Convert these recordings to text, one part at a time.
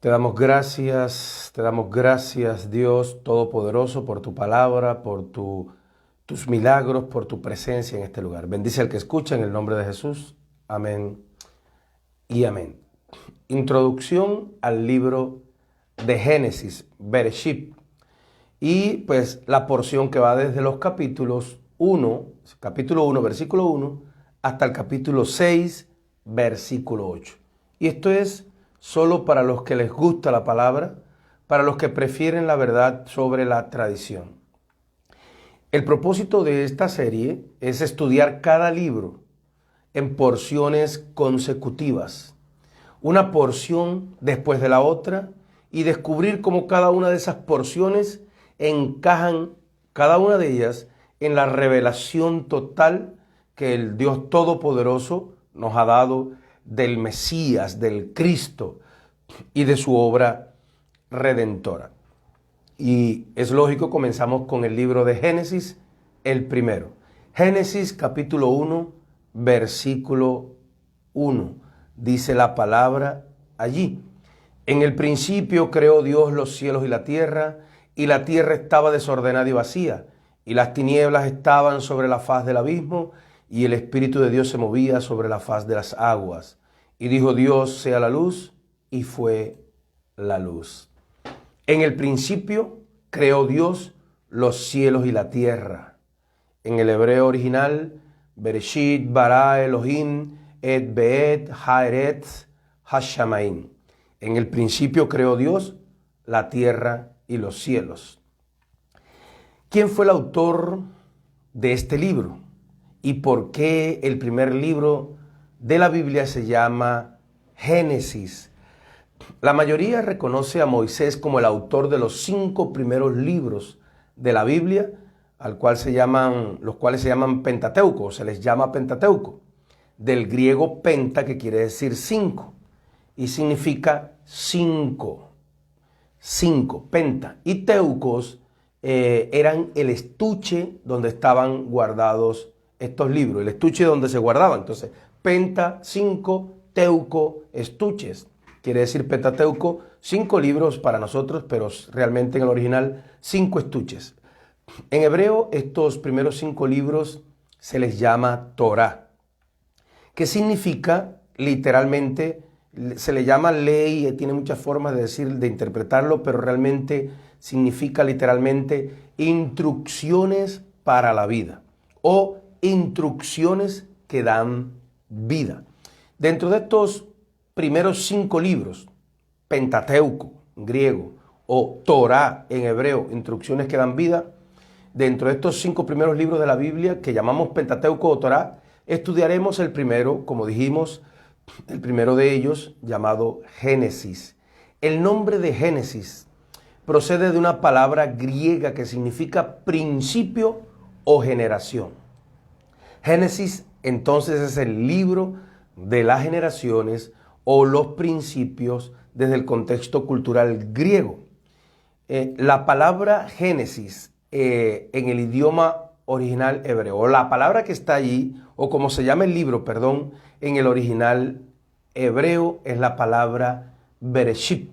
Te damos gracias, Dios Todopoderoso, por tu palabra, por tus milagros, por tu presencia en este lugar. Bendice al que escucha en el nombre de Jesús. Amén y amén. Introducción al libro de Génesis, Bereshit. Y pues la porción que va desde los capítulo 1, versículo 1, hasta el capítulo 6, versículo 8. Y esto es solo para los que les gusta la palabra, para los que prefieren la verdad sobre la tradición. El propósito de esta serie es estudiar cada libro en porciones consecutivas, una porción después de la otra, y descubrir cómo cada una de esas porciones encajan, cada una de ellas, en la revelación total que el Dios Todopoderoso nos ha dado del Mesías, del Cristo y de su obra redentora. Y es lógico, comenzamos con el libro de Génesis, el primero. Génesis capítulo 1, versículo 1. Dice la palabra allí: en el principio creó Dios los cielos y la tierra estaba desordenada y vacía, y las tinieblas estaban sobre la faz del abismo, y el Espíritu de Dios se movía sobre la faz de las aguas. Y dijo Dios: sea la luz, y fue la luz. En el principio creó Dios los cielos y la tierra. En el hebreo original, Bereshit bara Elohim et beet haaretz hashamayim. En el principio creó Dios la tierra y los cielos. ¿Quién fue el autor de este libro? ¿Y por qué el primer libro de la Biblia se llama Génesis? La mayoría reconoce a Moisés como el autor de los 5 primeros libros de la Biblia, los cuales se llaman Pentateuco, se les llama Pentateuco, del griego penta, que quiere decir 5, y significa 5, penta. Y teucos eran el estuche donde estaban guardados estos libros, el estuche donde se guardaban. Entonces, penta, 5, teuco, estuches. Quiere decir Pentateuco, 5 libros para nosotros, pero realmente en el original 5 estuches. En hebreo, estos primeros 5 libros se les llama Torah, que significa literalmente, se le llama ley, tiene muchas formas de interpretarlo, pero realmente significa literalmente instrucciones para la vida o instrucciones que dan vida. Dentro de estos primeros 5 libros, Pentateuco en griego o Torah en hebreo, instrucciones que dan vida, dentro de estos 5 primeros libros de la Biblia que llamamos Pentateuco o Torah, estudiaremos el primero, como dijimos, el primero de ellos llamado Génesis. El nombre de Génesis procede de una palabra griega que significa principio o generación. Génesis entonces es el libro de las generaciones o los principios desde el contexto cultural griego. La palabra Génesis en el idioma original hebreo, o la palabra que está allí, o como se llama el libro, perdón, en el original hebreo es la palabra Bereshit.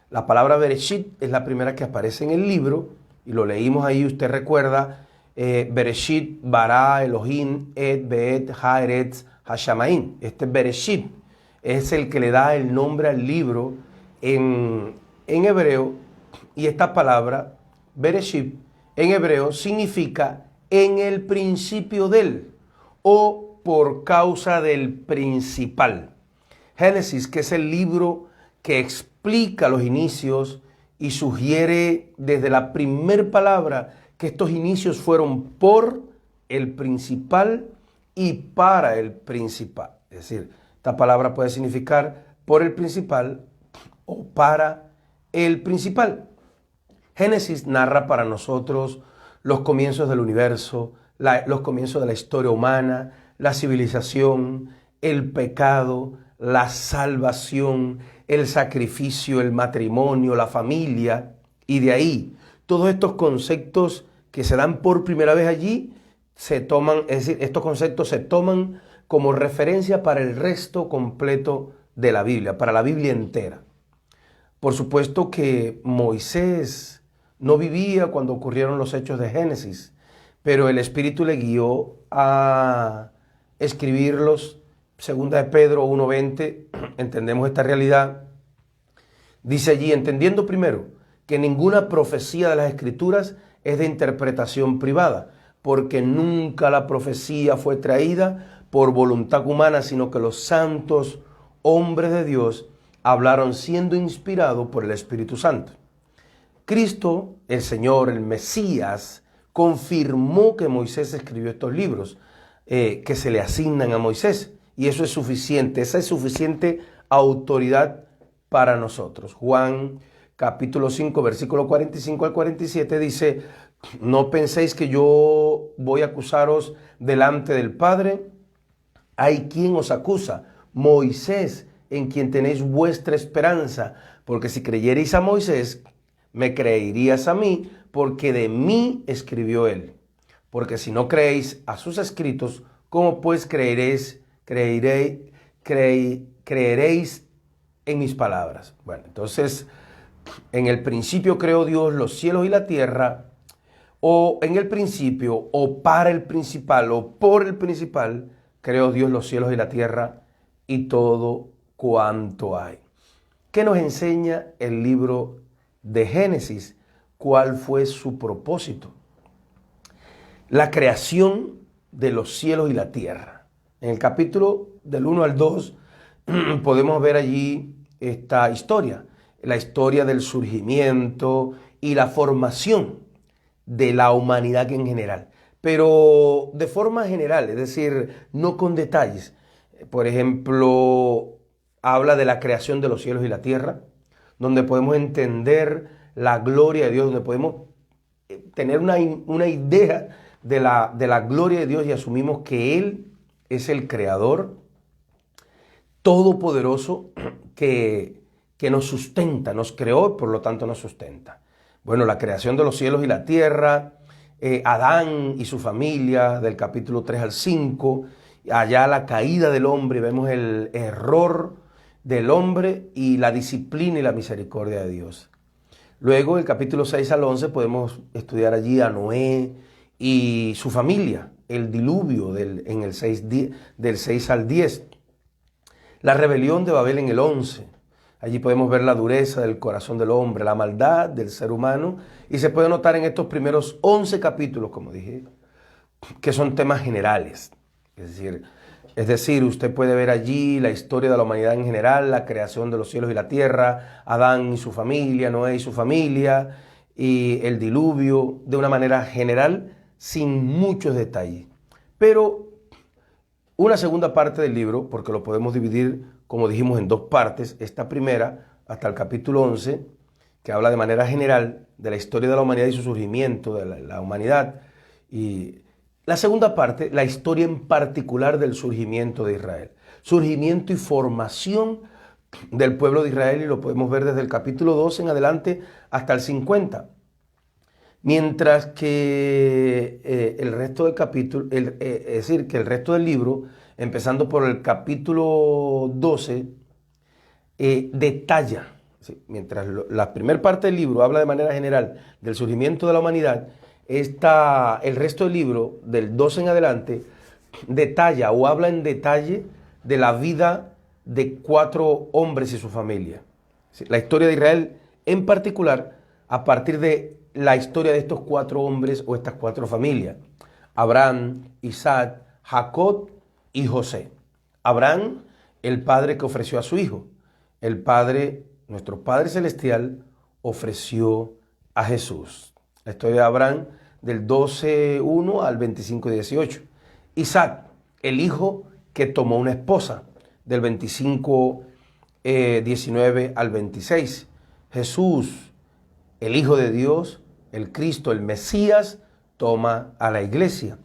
La palabra Bereshit es la primera que aparece en el libro, y lo leímos ahí, usted recuerda, Bereshit bara Elohim et beet haaretz hashamayim. Este Bereshit es el que le da el nombre al libro en hebreo, y esta palabra Bereshit en hebreo significa en el principio del, o por causa del principal. Génesis, que es el libro que explica los inicios y sugiere desde la primer palabra que estos inicios fueron por el principal y para el principal. Es decir, esta palabra puede significar por el principal o para el principal. Génesis narra para nosotros los comienzos del universo, los comienzos de la historia humana, la civilización, el pecado, la salvación, el sacrificio, el matrimonio, la familia, y de ahí todos estos conceptos que se dan por primera vez allí se toman, es decir, estos conceptos se toman como referencia para el resto completo de la Biblia, para la Biblia entera. Por supuesto que Moisés no vivía cuando ocurrieron los hechos de Génesis, pero el Espíritu le guió a escribirlos. Segunda de Pedro 1:20, entendemos esta realidad. Dice allí, entendiendo primero que ninguna profecía de las Escrituras es de interpretación privada, porque nunca la profecía fue traída por voluntad humana, sino que los santos hombres de Dios hablaron siendo inspirados por el Espíritu Santo. Cristo, el Señor, el Mesías, confirmó que Moisés escribió estos libros que se le asignan a Moisés. Y eso es suficiente, esa es suficiente autoridad para nosotros. Juan capítulo 5, versículo 45 al 47 dice, no penséis que yo voy a acusaros delante del Padre. Hay quien os acusa, Moisés, en quien tenéis vuestra esperanza, porque si creyereis a Moisés, me creerías a mí, porque de mí escribió él. Porque si no creéis a sus escritos, ¿cómo pues creeréis en mis palabras? Bueno, entonces, en el principio creó Dios los cielos y la tierra, o en el principio, o para el principal, o por el principal, creó Dios los cielos y la tierra y todo cuanto hay. ¿Qué nos enseña el libro de Génesis? ¿Cuál fue su propósito? La creación de los cielos y la tierra. En el capítulo del 1 al 2 podemos ver allí esta historia, la historia del surgimiento y la formación de la humanidad en general, pero de forma general, es decir, no con detalles. Por ejemplo, habla de la creación de los cielos y la tierra, donde podemos entender la gloria de Dios, donde podemos tener una idea de la gloria de Dios y asumimos que Él es el Creador todopoderoso que nos sustenta, nos creó y por lo tanto nos sustenta. Bueno, la creación de los cielos y la tierra, Adán y su familia, del capítulo 3 al 5, allá la caída del hombre, vemos el error del hombre y la disciplina y la misericordia de Dios. Luego, el capítulo 6 al 11, podemos estudiar allí a Noé y su familia, el diluvio del 6 al 10. La rebelión de Babel en el 11. Allí podemos ver la dureza del corazón del hombre, la maldad del ser humano. Y se puede notar en estos primeros 11 capítulos, como dije, que son temas generales. Es decir, usted puede ver allí la historia de la humanidad en general, la creación de los cielos y la tierra, Adán y su familia, Noé y su familia, y el diluvio, de una manera general, sin muchos detalles. Pero una segunda parte del libro, porque lo podemos dividir, como dijimos, en dos partes, esta primera, hasta el capítulo 11, que habla de manera general de la historia de la humanidad y su surgimiento, de la humanidad, y la segunda parte, la historia en particular del surgimiento de Israel. Surgimiento y formación del pueblo de Israel, y lo podemos ver desde el capítulo 12 en adelante hasta el 50. Mientras que el resto del capítulo, es decir, que el resto del libro, empezando por el capítulo 12, detalla, ¿sí? Mientras la primera parte del libro habla de manera general del surgimiento de la humanidad, el resto del libro, del 12 en adelante, detalla o habla en detalle de la vida de 4 hombres y su familia. ¿Sí? La historia de Israel en particular, a partir de la historia de estos 4 hombres o estas 4 familias: Abraham, Isaac, Jacob y José. Abraham, el padre que ofreció a su hijo. El Padre, nuestro Padre Celestial, ofreció a Jesús. La historia de Abraham, del 12:1 al 25:18. Isaac, el hijo que tomó una esposa, del 25:19 al 26. Jesús, el Hijo de Dios, el Cristo, el Mesías, toma a la iglesia.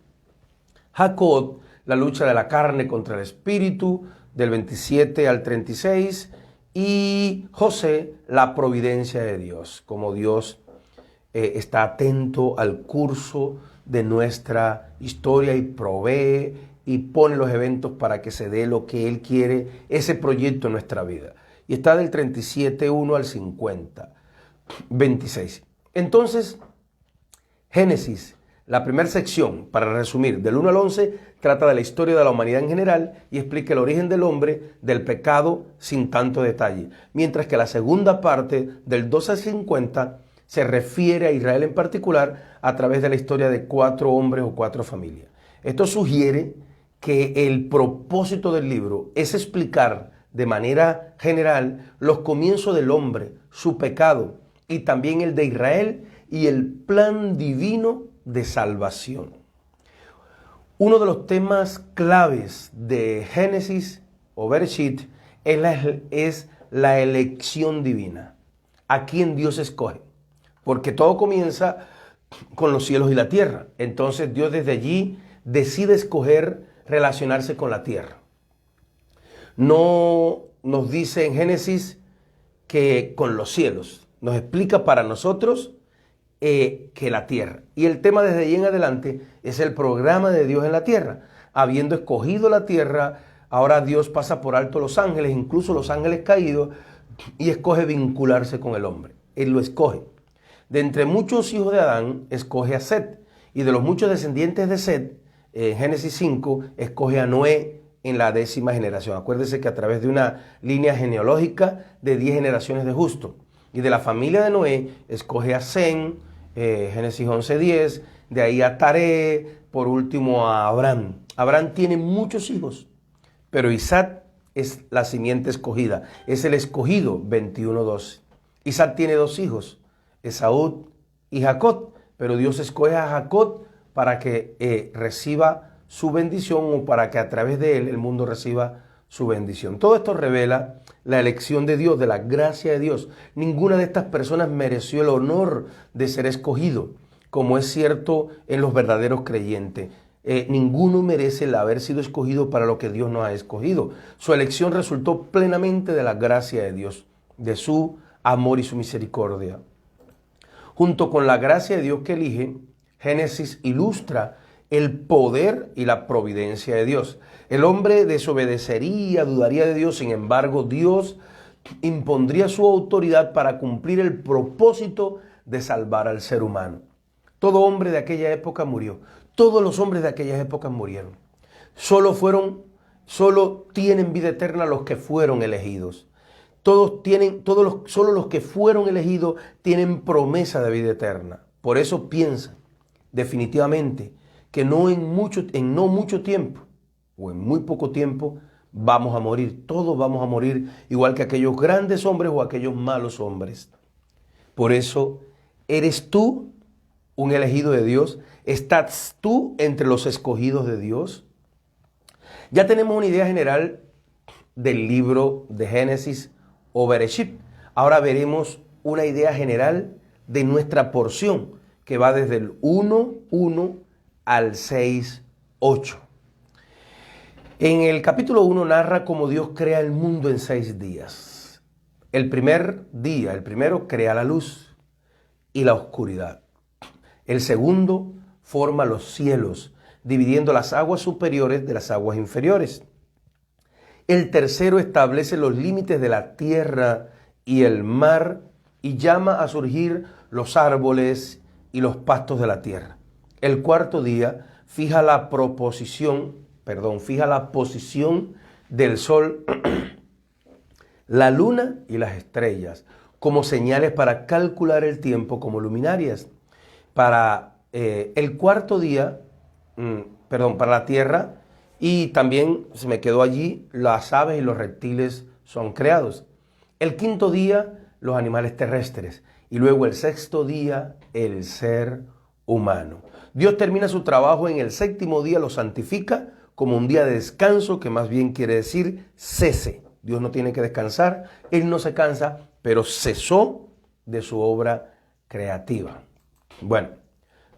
Jacob, la lucha de la carne contra el espíritu, del 27 al 36. Y José, la providencia de Dios, como Dios está atento al curso de nuestra historia y provee y pone los eventos para que se dé lo que Él quiere, ese proyecto en nuestra vida. y está del 37.1 al 50.26. Entonces, Génesis, la primera sección, para resumir, del 1 al 11, trata de la historia de la humanidad en general y explica el origen del hombre, del pecado, sin tanto detalle. Mientras que la segunda parte, del 12 al 50, se refiere a Israel en particular a través de la historia de 4 hombres o 4 familias. Esto sugiere que el propósito del libro es explicar de manera general los comienzos del hombre, su pecado y también el de Israel y el plan divino de salvación. Uno de los temas claves de Génesis o Bereshit es la elección divina. ¿A quién Dios escoge? Porque todo comienza con los cielos y la tierra. Entonces Dios desde allí decide escoger relacionarse con la tierra. No nos dice en Génesis que con los cielos. Nos explica para nosotros que la tierra. Y el tema desde ahí en adelante es el programa de Dios en la tierra. Habiendo escogido la tierra, ahora Dios pasa por alto los ángeles, incluso los ángeles caídos, y escoge vincularse con el hombre. Él lo escoge. De entre muchos hijos de Adán, escoge a Set. Y de los muchos descendientes de Set, en Génesis 5, escoge a Noé en la 10ª generación. Acuérdese que a través de una línea genealógica de 10 generaciones de justo. Y de la familia de Noé, escoge a Sem, Génesis 11:10, de ahí a Taré, por último a Abraham. Abraham tiene muchos hijos, pero Isaac es la simiente escogida, es el escogido, 21:12. Isaac tiene 2 hijos, Esaú y Jacob, pero Dios escoge a Jacob para que reciba su bendición o para que a través de él el mundo reciba su bendición. Todo esto revela la elección de Dios, de la gracia de Dios. Ninguna de estas personas mereció el honor de ser escogido, como es cierto en los verdaderos creyentes. Ninguno merece el haber sido escogido para lo que Dios nos ha escogido. Su elección resultó plenamente de la gracia de Dios, de su amor y su misericordia. Junto con la gracia de Dios que elige, Génesis ilustra el poder y la providencia de Dios. El hombre desobedecería, dudaría de Dios, sin embargo, Dios impondría su autoridad para cumplir el propósito de salvar al ser humano. Todo hombre de aquella época murió. Todos los hombres de aquellas épocas murieron. Solo tienen vida eterna los que fueron elegidos. Solo los que fueron elegidos tienen promesa de vida eterna. Por eso piensa definitivamente que no mucho tiempo o en muy poco tiempo vamos a morir. Todos vamos a morir igual que aquellos grandes hombres o aquellos malos hombres. Por eso, ¿eres tú un elegido de Dios? ¿Estás tú entre los escogidos de Dios? Ya tenemos una idea general del libro de Génesis o Bereshit. Ahora veremos una idea general de nuestra porción, que va desde el 1:1 al 6:8. En el capítulo 1 narra cómo Dios crea el mundo en 6 días. El primero crea la luz y la oscuridad. El segundo forma los cielos, dividiendo las aguas superiores de las aguas inferiores. El tercero establece los límites de la tierra y el mar y llama a surgir los árboles y los pastos de la tierra. El cuarto día fija la posición del sol, la luna y las estrellas como señales para calcular el tiempo como luminarias. Para el cuarto día, para la tierra, y también se me quedó allí, las aves y los reptiles son creados. El quinto día, los animales terrestres. Y luego el sexto día, el ser humano. Dios termina su trabajo en el 7º día, lo santifica como un día de descanso, que más bien quiere decir cese. Dios no tiene que descansar, Él no se cansa, pero cesó de su obra creativa. Bueno,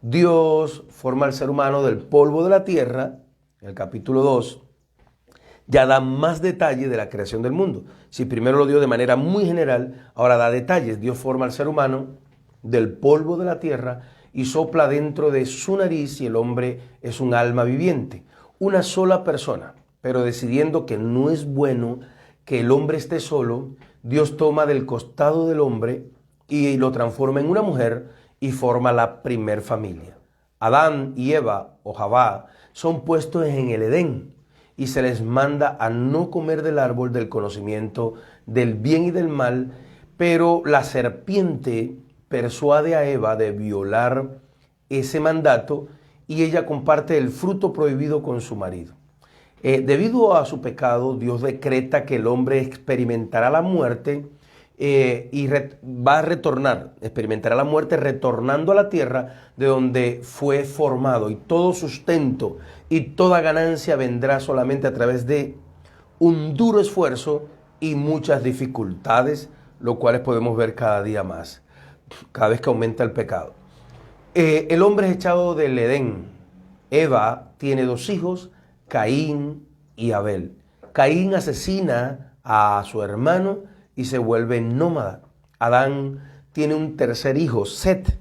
Dios forma al ser humano del polvo de la tierra. En el capítulo 2 ya da más detalle de la creación del mundo. Si primero lo dio de manera muy general, ahora da detalles. Dios forma al ser humano del polvo de la tierra y sopla dentro de su nariz, y el hombre es un alma viviente. Una sola persona, pero decidiendo que no es bueno que el hombre esté solo, Dios toma del costado del hombre y lo transforma en una mujer y forma la primer familia. Adán y Eva, o Javá, son puestos en el Edén y se les manda a no comer del árbol del conocimiento del bien y del mal, pero la serpiente persuade a Eva de violar ese mandato y ella comparte el fruto prohibido con su marido. Debido a su pecado, Dios decreta que el hombre experimentará la muerte va a retornar, experimentará la muerte retornando a la tierra de donde fue formado, y todo sustento y toda ganancia vendrá solamente a través de un duro esfuerzo y muchas dificultades, lo cuales podemos ver cada día más, cada vez que aumenta el pecado. El hombre es echado del Edén. Eva tiene 2 hijos, Caín y Abel. Caín asesina a su hermano y se vuelve nómada. Adán tiene un tercer hijo, Set,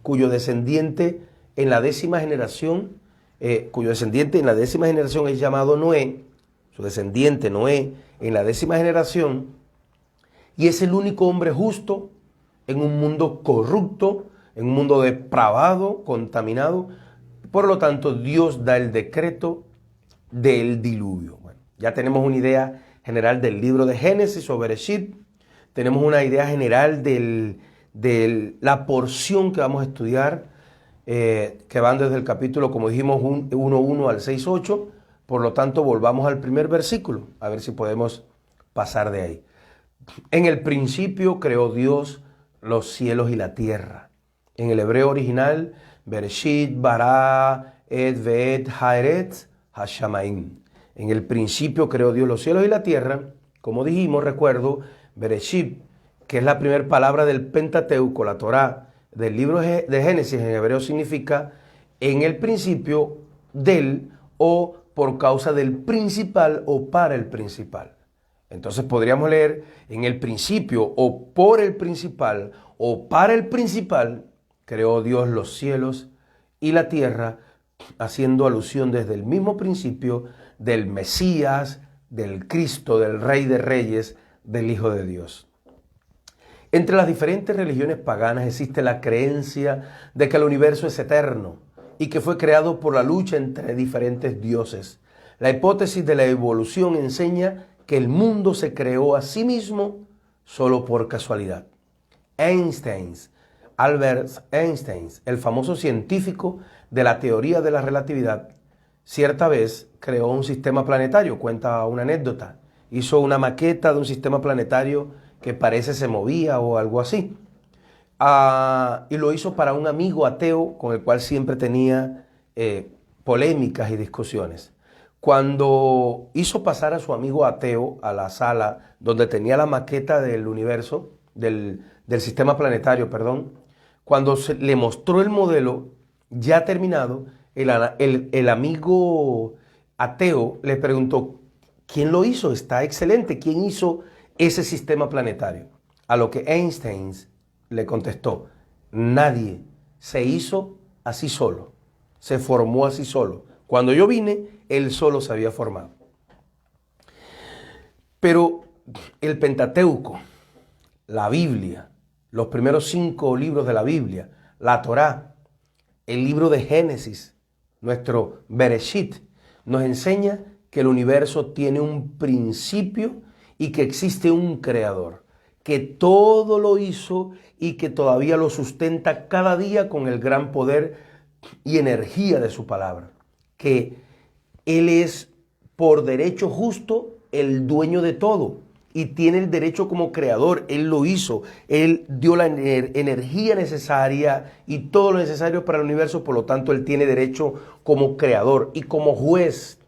cuyo descendiente en la 10ª generación, es llamado Noé, su descendiente Noé en la 10ª generación, y es el único hombre justo en un mundo corrupto, en un mundo depravado, contaminado. Por lo tanto, Dios da el decreto del diluvio. Bueno, ya tenemos una idea general del libro de Génesis o Bereshit. Tenemos una idea general de la porción que vamos a estudiar, que van desde el capítulo, como dijimos, 1:1 al 6:8. Por lo tanto, volvamos al primer versículo, a ver si podemos pasar de ahí. En el principio creó Dios los cielos y la tierra. En el hebreo original, Bereshit, bara, et, ve'et, haaretz, hashamaim. En el principio creó Dios los cielos y la tierra. Como dijimos, recuerdo, Bereshit, que es la primera palabra del Pentateuco, la Torá, del libro de Génesis, en hebreo significa en el principio del, o por causa del principal, o para el principal. Entonces podríamos leer en el principio, o por el principal, o para el principal, creó Dios los cielos y la tierra, haciendo alusión desde el mismo principio del Mesías, del Cristo, del Rey de Reyes, del Hijo de Dios. Entre las diferentes religiones paganas existe la creencia de que el universo es eterno y que fue creado por la lucha entre diferentes dioses. La hipótesis de la evolución enseña que el mundo se creó a sí mismo solo por casualidad. Albert Einstein, el famoso científico de la teoría de la relatividad, cierta vez creó un sistema planetario. Cuenta una anécdota. Hizo una maqueta de un sistema planetario que parece se movía o algo así. Y lo hizo para un amigo ateo con el cual siempre tenía polémicas y discusiones. Cuando hizo pasar a su amigo ateo a la sala donde tenía la maqueta del universo, del sistema planetario, cuando le mostró el modelo ya terminado, el amigo ateo le preguntó: ¿quién lo hizo? Está excelente. ¿Quién hizo ese sistema planetario? A lo que Einstein le contestó: nadie. Se hizo así solo. Se formó así solo. Cuando yo vine, él solo se había formado. Pero el Pentateuco, la Biblia, los primeros 5 libros de la Biblia, la Torá, el libro de Génesis, nuestro Bereshit, nos enseña que el universo tiene un principio y que existe un creador, que todo lo hizo y que todavía lo sustenta cada día con el gran poder y energía de su palabra, que Él es por derecho justo el dueño de todo y tiene el derecho como creador. Él lo hizo, Él dio la energía necesaria y todo lo necesario para el universo. Por lo tanto, Él tiene derecho como creador y como juez.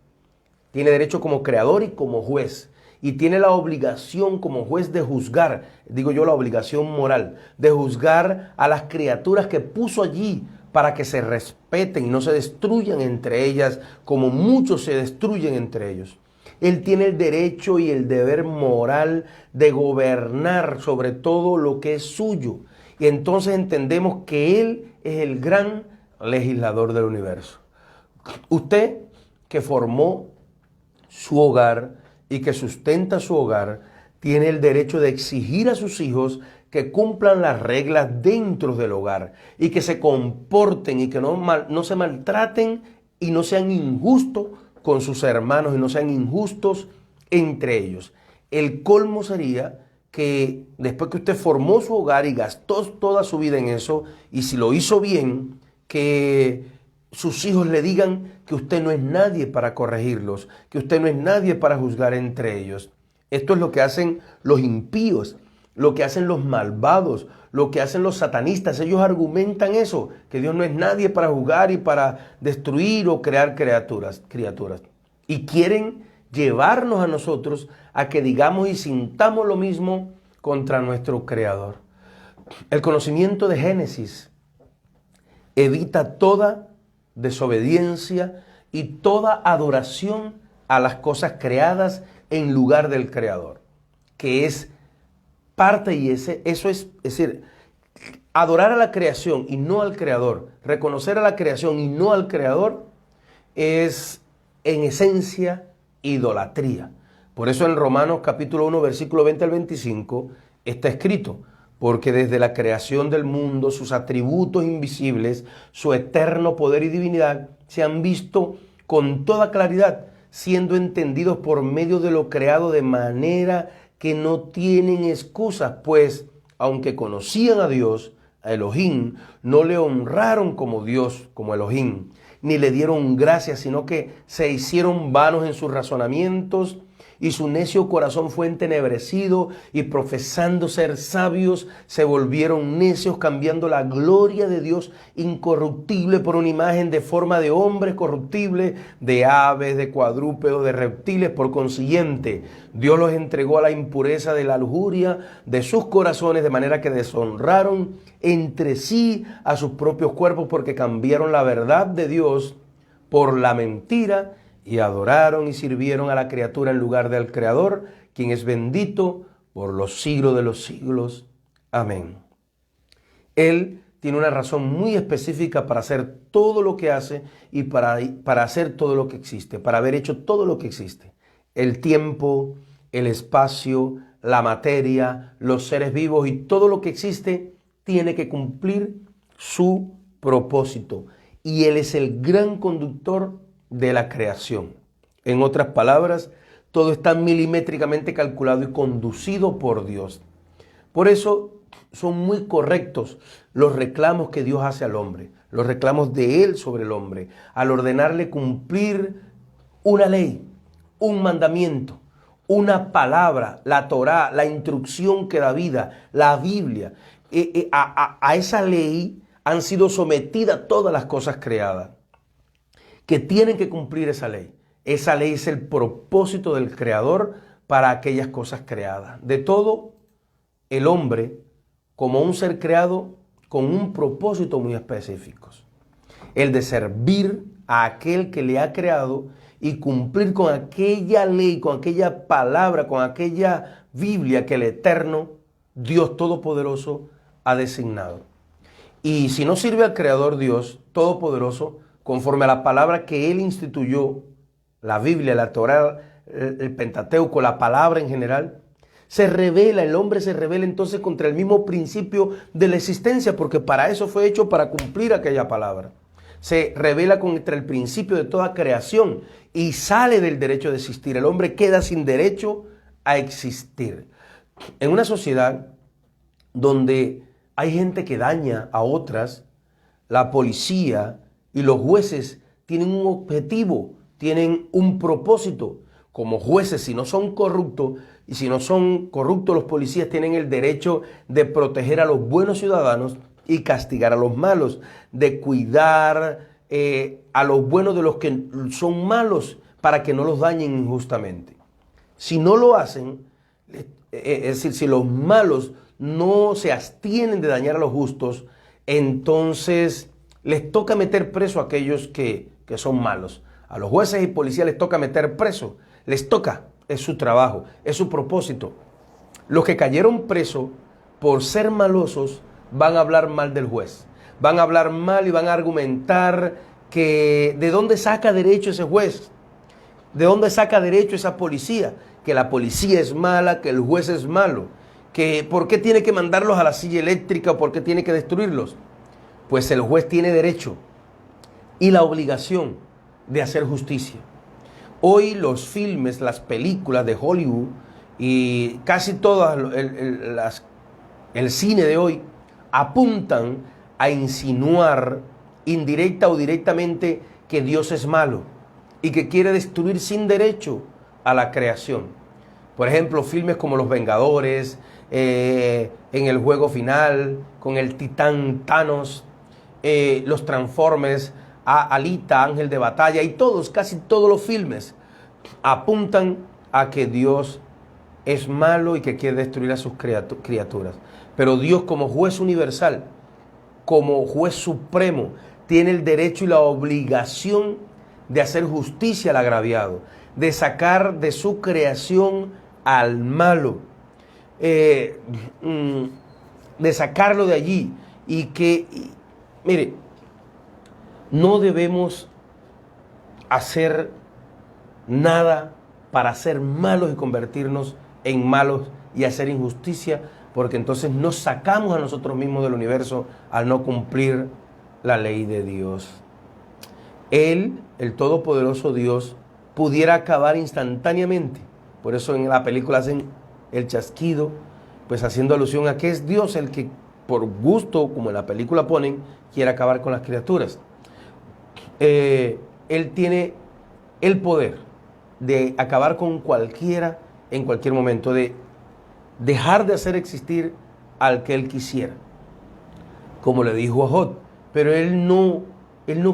Tiene derecho como creador y como juez. Y tiene la obligación como juez de juzgar, digo yo, la obligación moral, de juzgar a las criaturas que puso allí para que se respeten y no se destruyan entre ellas como muchos se destruyen entre ellos. Él tiene el derecho y el deber moral de gobernar sobre todo lo que es suyo. Y entonces entendemos que Él es el gran legislador del universo. Usted que formó su hogar y que sustenta su hogar, tiene el derecho de exigir a sus hijos que cumplan las reglas dentro del hogar y que se comporten y que no se maltraten y no sean injustos con sus hermanos y no sean injustos entre ellos. El colmo sería que después que usted formó su hogar y gastó toda su vida en eso, y si lo hizo bien, que sus hijos le digan que usted no es nadie para corregirlos, que usted no es nadie para juzgar entre ellos. Esto es lo que hacen los impíos, lo que hacen los malvados, lo que hacen los satanistas. Ellos argumentan eso, que Dios no es nadie para juzgar y para destruir o crear criaturas. Y quieren llevarnos a nosotros a que digamos y sintamos lo mismo contra nuestro Creador. El conocimiento de Génesis evita toda desobediencia y toda adoración a las cosas creadas en lugar del Creador, que es parte y eso es decir, adorar a la creación y no al Creador, reconocer a la creación y no al Creador, es en esencia idolatría. Por eso en Romanos capítulo 1, versículo 20 al 25 está escrito: porque desde la creación del mundo sus atributos invisibles, su eterno poder y divinidad se han visto con toda claridad, siendo entendidos por medio de lo creado, de manera que no tienen excusas, pues aunque conocían a Dios, a Elohim, no le honraron como Dios, como Elohim, ni le dieron gracias, sino que se hicieron vanos en sus razonamientos, y su necio corazón fue entenebrecido, y profesando ser sabios, se volvieron necios, cambiando la gloria de Dios incorruptible por una imagen de forma de hombre corruptible, de aves, de cuadrúpedos, de reptiles. Por consiguiente, Dios los entregó a la impureza de la lujuria de sus corazones, de manera que deshonraron entre sí a sus propios cuerpos, porque cambiaron la verdad de Dios por la mentira, y adoraron y sirvieron a la criatura en lugar del Creador, quien es bendito por los siglos de los siglos. Amén. Él tiene una razón muy específica para hacer todo lo que hace y para hacer todo lo que existe, para haber hecho todo lo que existe. El tiempo, el espacio, la materia, los seres vivos y todo lo que existe tiene que cumplir su propósito. Y Él es el gran conductor de la creación. En otras palabras, todo está milimétricamente calculado y conducido por Dios. Por eso son muy correctos los reclamos que Dios hace al hombre, los reclamos de Él sobre el hombre, al ordenarle cumplir una ley, un mandamiento, una palabra, la Torá, la instrucción que da vida, la Biblia. A esa ley han sido sometidas todas las cosas creadas, que tienen que cumplir esa ley. Esa ley es el propósito del Creador para aquellas cosas creadas. De todo, el hombre, como un ser creado, con un propósito muy específico. El de servir a aquel que le ha creado y cumplir con aquella ley, con aquella palabra, con aquella Biblia que el Eterno, Dios Todopoderoso, ha designado. Y si no sirve al Creador Dios Todopoderoso, conforme a la palabra que Él instituyó, la Biblia, la Torá, el Pentateuco, la palabra en general, el hombre se rebela entonces contra el mismo principio de la existencia, porque para eso fue hecho, para cumplir aquella palabra. Se rebela contra el principio de toda creación y sale del derecho de existir. El hombre queda sin derecho a existir. En una sociedad donde hay gente que daña a otras, la policía y los jueces tienen un objetivo, tienen un propósito. Como jueces, si no son corruptos, y si no son corruptos los policías, tienen el derecho de proteger a los buenos ciudadanos y castigar a los malos, de cuidar a los buenos de los que son malos para que no los dañen injustamente. Si no lo hacen, es decir, si los malos no se abstienen de dañar a los justos, entonces les toca meter preso a aquellos que son malos. A los jueces y policías les toca meter preso. Les toca, es su trabajo, es su propósito. Los que cayeron presos por ser malosos van a hablar mal del juez. Van a hablar mal y van a argumentar que de dónde saca derecho ese juez, de dónde saca derecho esa policía. que la policía es mala, que el juez es malo, que por qué tiene que mandarlos a la silla eléctrica o por qué tiene que destruirlos. Pues el juez tiene derecho y la obligación de hacer justicia. Hoy los filmes, las películas de Hollywood y casi todas el cine de hoy apuntan a insinuar indirecta o directamente que Dios es malo y que quiere destruir sin derecho a la creación. Por ejemplo, filmes como Los Vengadores, en el juego final, con el titán Thanos, los Transformers, Alita, Ángel de Batalla, y casi todos los filmes apuntan a que Dios es malo y que quiere destruir a sus criaturas. Pero Dios, como juez universal, como juez supremo, tiene el derecho y la obligación de hacer justicia al agraviado, de sacar de su creación al malo, de sacarlo de allí. Mire, no debemos hacer nada para ser malos y convertirnos en malos y hacer injusticia, porque entonces nos sacamos a nosotros mismos del universo al no cumplir la ley de Dios. Él, el todopoderoso Dios, pudiera acabar instantáneamente. Por eso en la película hacen el chasquido, pues haciendo alusión a que es Dios el que, por gusto, como en la película ponen, quiere acabar con las criaturas. Él tiene el poder de acabar con cualquiera en cualquier momento, de dejar de hacer existir al que él quisiera, como le dijo a Job. Pero él no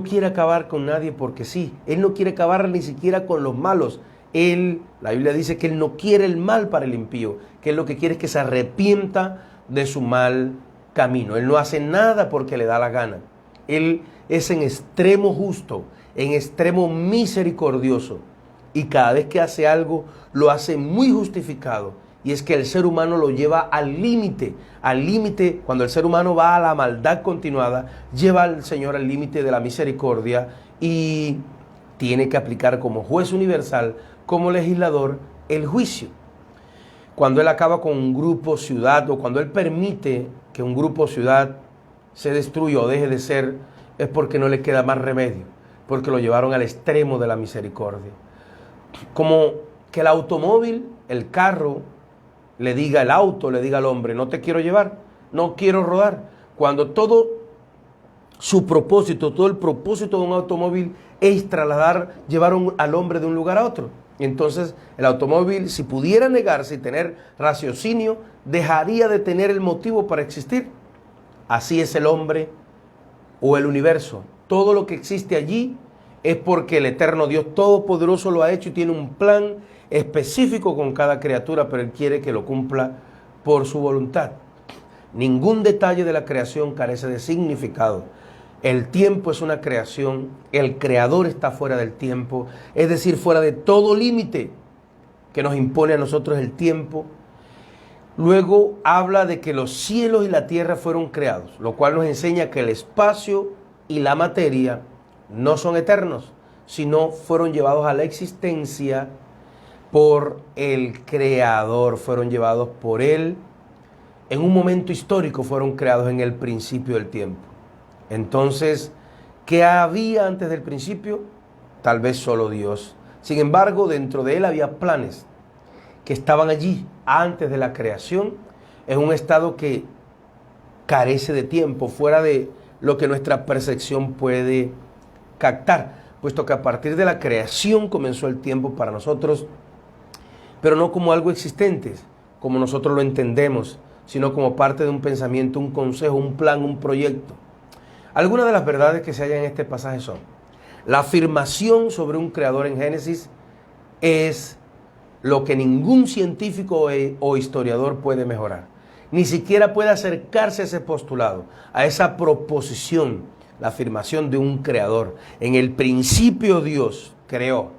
quiere acabar con nadie porque sí. Él no quiere acabar ni siquiera con los malos. La Biblia dice que él no quiere el mal para el impío, que él lo que quiere es que se arrepienta de su mal camino. Él no hace nada porque le da la gana. Él es en extremo justo, en extremo misericordioso, y cada vez que hace algo lo hace muy justificado. Y es que el ser humano lo lleva al límite. Cuando el ser humano va a la maldad continuada, lleva al Señor al límite de la misericordia y tiene que aplicar como juez universal, como legislador, el juicio. Cuando Él acaba con un grupo, ciudad, o cuando Él permite que un grupo o ciudad se destruya o deje de ser, es porque no le queda más remedio, porque lo llevaron al extremo de la misericordia. Como que el automóvil, el carro, el auto le diga al hombre: no te quiero llevar, no quiero rodar. Cuando todo el propósito de un automóvil es llevar al hombre de un lugar a otro. Entonces el automóvil, si pudiera negarse y tener raciocinio, dejaría de tener el motivo para existir. Así es el hombre o el universo. Todo lo que existe allí es porque el eterno Dios Todopoderoso lo ha hecho y tiene un plan específico con cada criatura, pero Él quiere que lo cumpla por su voluntad. Ningún detalle de la creación carece de significado. El tiempo es una creación, el creador está fuera del tiempo, es decir, fuera de todo límite que nos impone a nosotros el tiempo. Luego habla de que los cielos y la tierra fueron creados, lo cual nos enseña que el espacio y la materia no son eternos, sino fueron llevados a la existencia por el Creador, fueron llevados por Él. En un momento histórico fueron creados en el principio del tiempo. Entonces, ¿qué había antes del principio? Tal vez solo Dios. Sin embargo, dentro de Él había planes que estaban allí antes de la creación, en un estado que carece de tiempo, fuera de lo que nuestra percepción puede captar, puesto que a partir de la creación comenzó el tiempo para nosotros, pero no como algo existente, como nosotros lo entendemos, sino como parte de un pensamiento, un consejo, un plan, un proyecto. Algunas de las verdades que se hallan en este pasaje son: la afirmación sobre un creador en Génesis es lo que ningún científico o historiador puede mejorar. Ni siquiera puede acercarse a ese postulado, a esa proposición, la afirmación de un creador. En el principio Dios creó.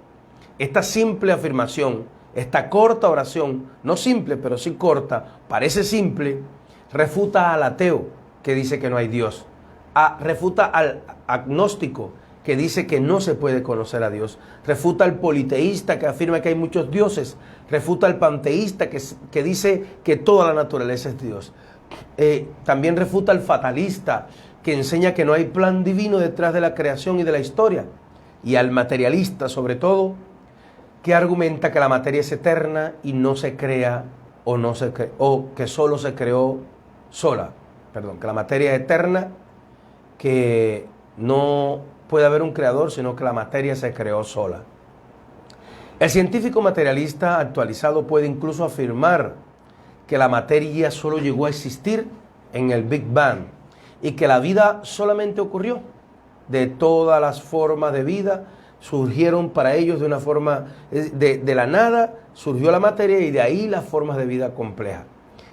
Esta simple afirmación, esta corta oración, no simple, pero sí corta, parece simple, refuta al ateo que dice que no hay Dios. Refuta al agnóstico que dice que no se puede conocer a Dios. Refuta al politeísta que afirma que hay muchos dioses. Refuta al panteísta que dice que toda la naturaleza es Dios. También refuta al fatalista que enseña que no hay plan divino detrás de la creación y de la historia. Y al materialista, sobre todo, que argumenta que la materia es eterna y no se crea o que solo se creó sola. Perdón, que la materia es eterna, que no puede haber un creador, sino que la materia se creó sola. El científico materialista actualizado puede incluso afirmar que la materia solo llegó a existir en el Big Bang y que la vida solamente ocurrió. De todas las formas de vida surgieron para ellos de una forma, de la nada surgió la materia y de ahí las formas de vida complejas.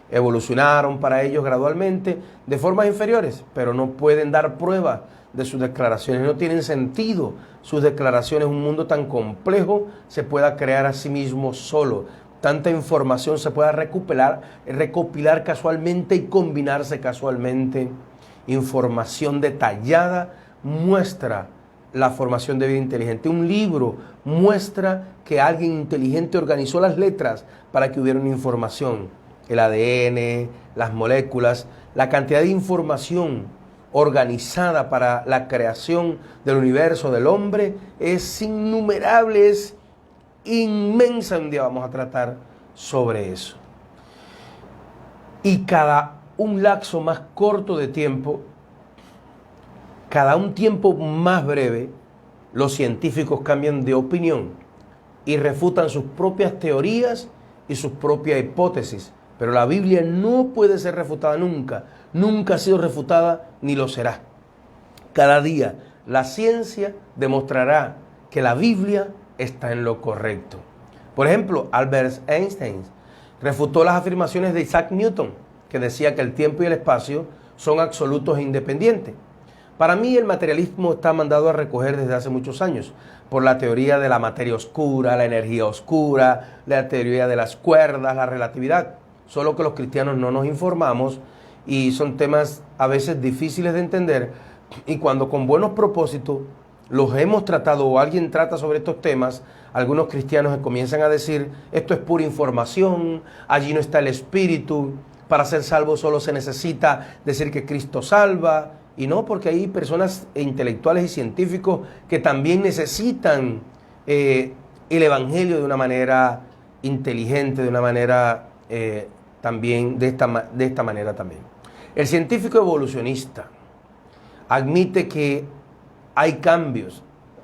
Evolucionaron para ellos gradualmente de formas inferiores, pero no pueden dar prueba de sus declaraciones, no tienen sentido sus declaraciones. Un mundo tan complejo se pueda crear a sí mismo solo, tanta información se pueda recopilar casualmente y combinarse casualmente. Información detallada muestra la formación de vida inteligente. Un libro muestra que alguien inteligente organizó las letras para que hubiera una información. El ADN, las moléculas, la cantidad de información organizada para la creación del universo, del hombre, es innumerable, es inmensa. Un día vamos a tratar sobre eso. Y cada un lapso más corto de tiempo, cada un tiempo más breve, los científicos cambian de opinión y refutan sus propias teorías y sus propias hipótesis. Pero la Biblia no puede ser refutada nunca. Nunca ha sido refutada ni lo será. Cada día la ciencia demostrará que la Biblia está en lo correcto. Por ejemplo, Albert Einstein refutó las afirmaciones de Isaac Newton, que decía que el tiempo y el espacio son absolutos e independientes. Para mí el materialismo está mandado a recoger desde hace muchos años por la teoría de la materia oscura, la energía oscura, la teoría de las cuerdas, la relatividad. Solo que los cristianos no nos informamos y son temas a veces difíciles de entender, y cuando con buenos propósitos los hemos tratado o alguien trata sobre estos temas, algunos cristianos comienzan a decir: esto es pura información, allí no está el espíritu, para ser salvo solo se necesita decir que Cristo salva. Y no, porque hay personas intelectuales y científicos que también necesitan el evangelio de una manera inteligente, de una manera también de esta manera también. El científico evolucionista admite que hay cambios.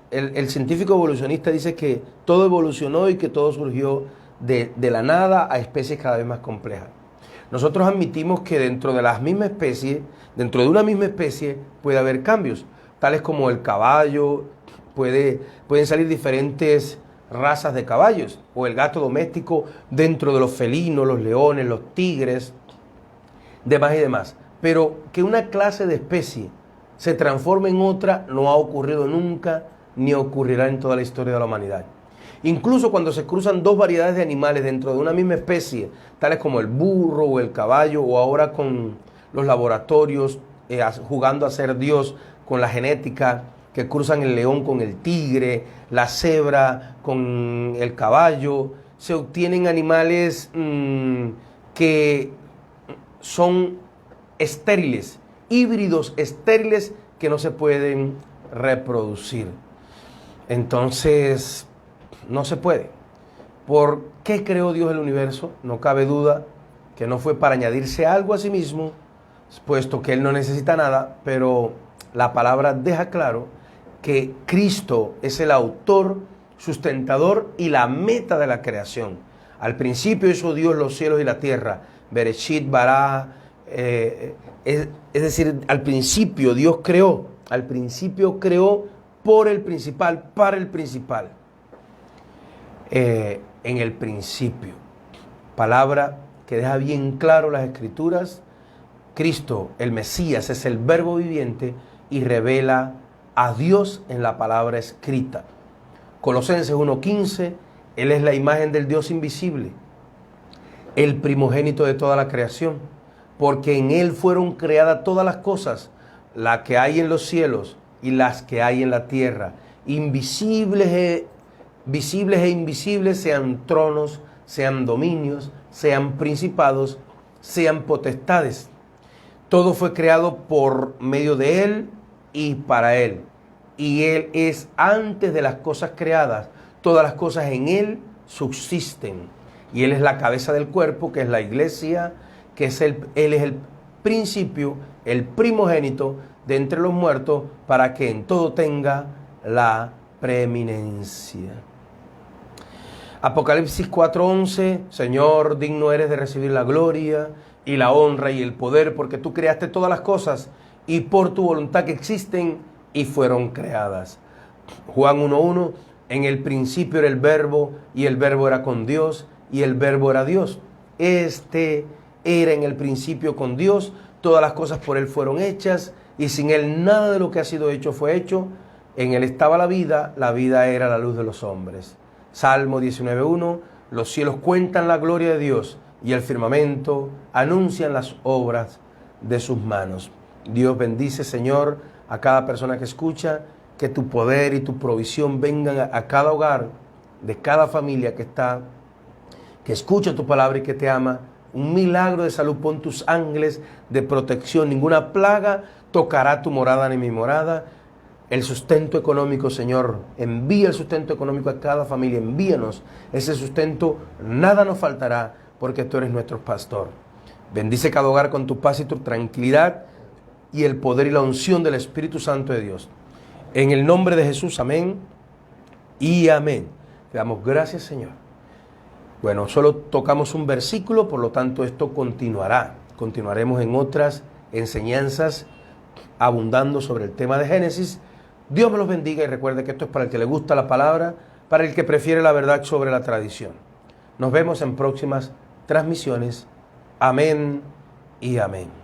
El científico evolucionista dice que todo evolucionó y que todo surgió de la nada a especies cada vez más complejas. Nosotros admitimos que dentro de una misma especie puede haber cambios, tales como el caballo, pueden salir diferentes razas de caballos, o el gato doméstico dentro de los felinos, los leones, los tigres, demás y demás. Pero que una clase de especie se transforme en otra no ha ocurrido nunca, ni ocurrirá en toda la historia de la humanidad. Incluso cuando se cruzan dos variedades de animales dentro de una misma especie, tales como el burro o el caballo, o ahora con los laboratorios jugando a ser Dios con la genética, que cruzan el león con el tigre, la cebra con el caballo, se obtienen animales que son estériles, híbridos estériles que no se pueden reproducir. Entonces, no se puede. ¿Por qué creó Dios el universo? No cabe duda que no fue para añadirse algo a sí mismo, puesto que Él no necesita nada, pero la palabra deja claro que Cristo es el autor, sustentador y la meta de la creación. Al principio hizo Dios los cielos y la tierra, Bereshit bara, es decir, al principio Dios creó, por el principal, para el principal. En el principio, palabra que deja bien claro las Escrituras. Cristo, el Mesías, es el verbo viviente y revela a Dios en la palabra escrita. Colosenses 1:15, Él es la imagen del Dios invisible, el primogénito de toda la creación, porque en Él fueron creadas todas las cosas, la que hay en los cielos y las que hay en la tierra, visibles e invisibles, sean tronos, sean dominios, sean principados, sean potestades. Todo fue creado por medio de Él y para Él. Y Él es antes de las cosas creadas. Todas las cosas en Él subsisten. Y Él es la cabeza del cuerpo, que es la iglesia, que es Él es el principio, el primogénito de entre los muertos, para que en todo tenga la preeminencia. Apocalipsis 4:11, Señor, digno eres de recibir la gloria y la honra y el poder, porque tú creaste todas las cosas y por tu voluntad que existen y fueron creadas. Juan 1:1, en el principio era el verbo y el verbo era con Dios y el verbo era Dios. Este era en el principio con Dios, todas las cosas por Él fueron hechas y sin Él nada de lo que ha sido hecho fue hecho. En Él estaba la vida era la luz de los hombres. Salmo 19:1, los cielos cuentan la gloria de Dios y el firmamento anuncian las obras de sus manos. Dios bendice, Señor, a cada persona que escucha, que tu poder y tu provisión vengan a cada hogar, de cada familia que escucha tu palabra y que te ama. Un milagro de salud, pon tus ángeles de protección, ninguna plaga tocará tu morada ni mi morada. El sustento económico, Señor, envía el sustento económico a cada familia, envíanos ese sustento, nada nos faltará, porque tú eres nuestro pastor. Bendice cada hogar con tu paz y tu tranquilidad y el poder y la unción del Espíritu Santo de Dios. En el nombre de Jesús, amén y amén. Te damos gracias, Señor. Bueno, solo tocamos un versículo, por lo tanto esto continuará. Continuaremos en otras enseñanzas abundando sobre el tema de Génesis. Dios me los bendiga y recuerde que esto es para el que le gusta la palabra, para el que prefiere la verdad sobre la tradición. Nos vemos en próximas transmisiones. Amén y amén.